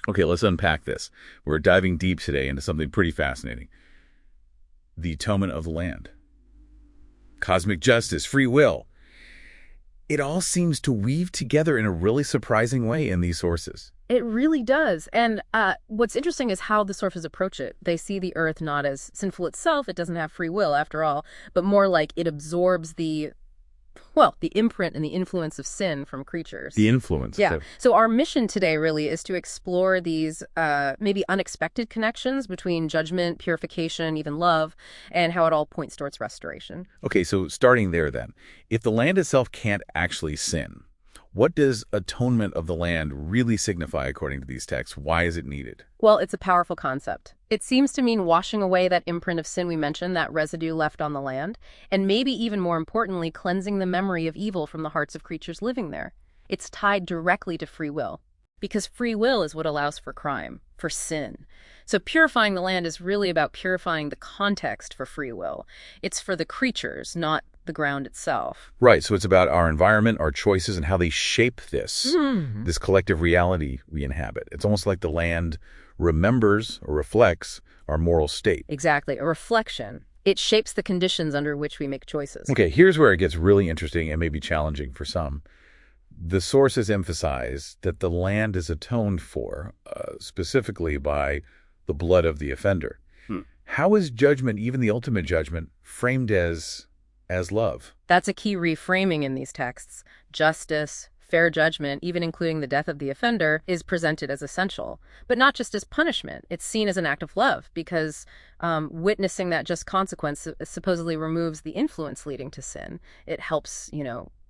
Okay, let's unpack this. We're diving deep today into something pretty fascinating. The atonement of the land. Cosmic justice, free will. It all seems to weave together in a really surprising way in these sources. It really does. And what's interesting is how the sources approach it. They see the earth not as sinful itself, it doesn't have free will after all, but more like it absorbs the imprint and the influence of sin from creatures. The influence. Yeah. So our mission today really is to explore these maybe unexpected connections between judgment, purification, even love, and how it all points towards restoration. Okay, so starting there then. If the land itself can't actually sin, what does atonement of the land really signify according to these texts? Why is it needed? Well, it's a powerful concept. It seems to mean washing away that imprint of sin we mentioned, that residue left on the land, and maybe even more importantly, cleansing the memory of evil from the hearts of creatures living there. It's tied directly to free will, because free will is what allows for crime, for sin. So purifying the land is really about purifying the context for free will. It's for the creatures, not the ground itself. Right, so it's about our environment, our choices, and how they shape this collective reality we inhabit. It's almost like the land remembers or reflects our moral state. Exactly, a reflection. It shapes the conditions under which we make choices. Okay, here's where it gets really interesting and maybe challenging for some. The sources emphasize that the land is atoned for, specifically by the blood of the offender. How is judgment, even the ultimate judgment, framed as love? That's a key reframing in these texts. Justice, fair judgment, even including the death of the offender, is presented as essential, but not just as punishment. It's seen as an act of love because witnessing that just consequence supposedly removes the influence leading to sin. It helps,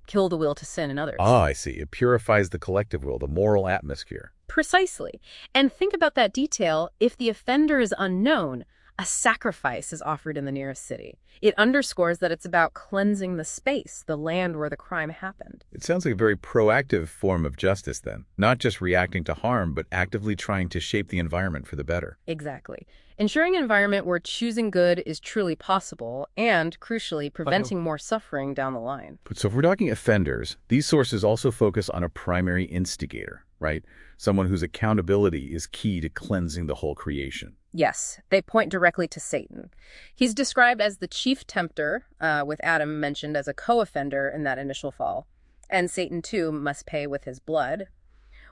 kill the will to sin in others. Ah, I see. It purifies the collective will, the moral atmosphere. Precisely. And think about that detail. If the offender is unknown, a sacrifice is offered in the nearest city. It underscores that it's about cleansing the space, the land where the crime happened. It sounds like a very proactive form of justice then, not just reacting to harm, but actively trying to shape the environment for the better. Exactly. Ensuring an environment where choosing good is truly possible and, crucially, preventing more suffering down the line. So if we're talking offenders, these sources also focus on a primary instigator, right? Someone whose accountability is key to cleansing the whole creation. Yes, they point directly to Satan. He's described as the chief tempter, with Adam mentioned as a co-offender in that initial fall. And Satan, too, must pay with his blood,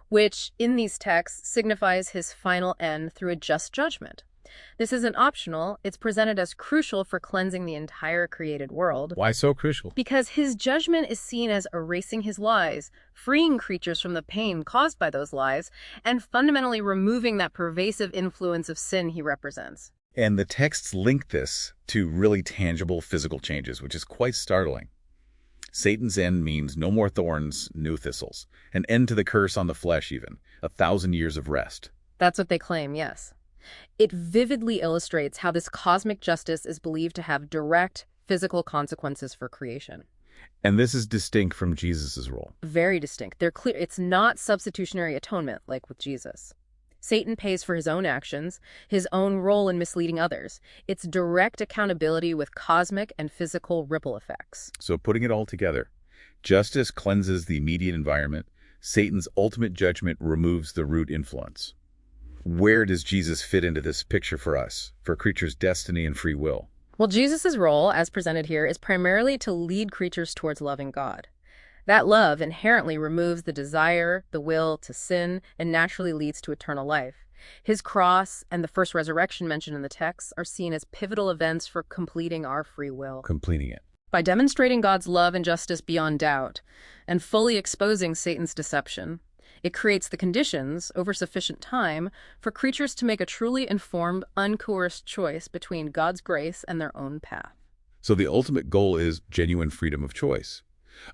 which in these texts signifies his final end through a just judgment. This isn't optional. It's presented as crucial for cleansing the entire created world. Why so crucial? Because his judgment is seen as erasing his lies, freeing creatures from the pain caused by those lies, and fundamentally removing that pervasive influence of sin he represents. And the texts link this to really tangible physical changes, which is quite startling. Satan's end means no more thorns, no thistles. An end to the curse on the flesh even. 1,000 years of rest. That's what they claim, yes. It vividly illustrates how this cosmic justice is believed to have direct physical consequences for creation. And this is distinct from Jesus' role. Very distinct. They're clear. It's not substitutionary atonement like with Jesus. Satan pays for his own actions, his own role in misleading others. It's direct accountability with cosmic and physical ripple effects. So putting it all together, justice cleanses the immediate environment. Satan's ultimate judgment removes the root influence. Where does Jesus fit into this picture for us, for creatures' destiny and free will? Well, Jesus' role, as presented here, is primarily to lead creatures towards loving God. That love inherently removes the desire, the will to sin, and naturally leads to eternal life. His cross and the first resurrection mentioned in the text are seen as pivotal events for completing our free will. Completing it. By demonstrating God's love and justice beyond doubt, and fully exposing Satan's deception, it creates the conditions, over sufficient time, for creatures to make a truly informed, uncoerced choice between God's grace and their own path. So the ultimate goal is genuine freedom of choice.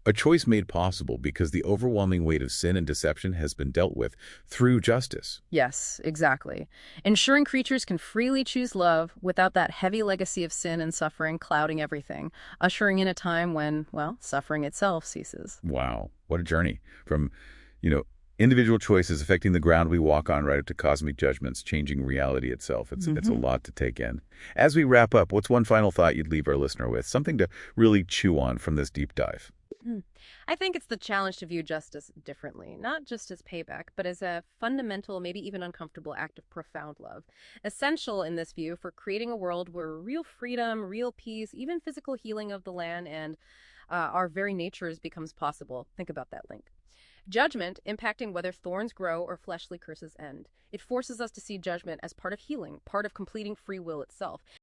A choice made possible because the overwhelming weight of sin and deception has been dealt with through justice. Yes, exactly. Ensuring creatures can freely choose love without that heavy legacy of sin and suffering clouding everything, ushering in a time when, suffering itself ceases. Wow, what a journey. From, individual choices affecting the ground we walk on right up to cosmic judgments, changing reality itself. It's a lot to take in. As we wrap up, what's one final thought you'd leave our listener with? Something to really chew on from this deep dive. I think it's the challenge to view justice differently, not just as payback, but as a fundamental, maybe even uncomfortable act of profound love. Essential in this view for creating a world where real freedom, real peace, even physical healing of the land and our very natures becomes possible. Think about that link. Judgment impacting whether thorns grow or fleshly curses end. It forces us to see judgment as part of healing, part of completing free will itself.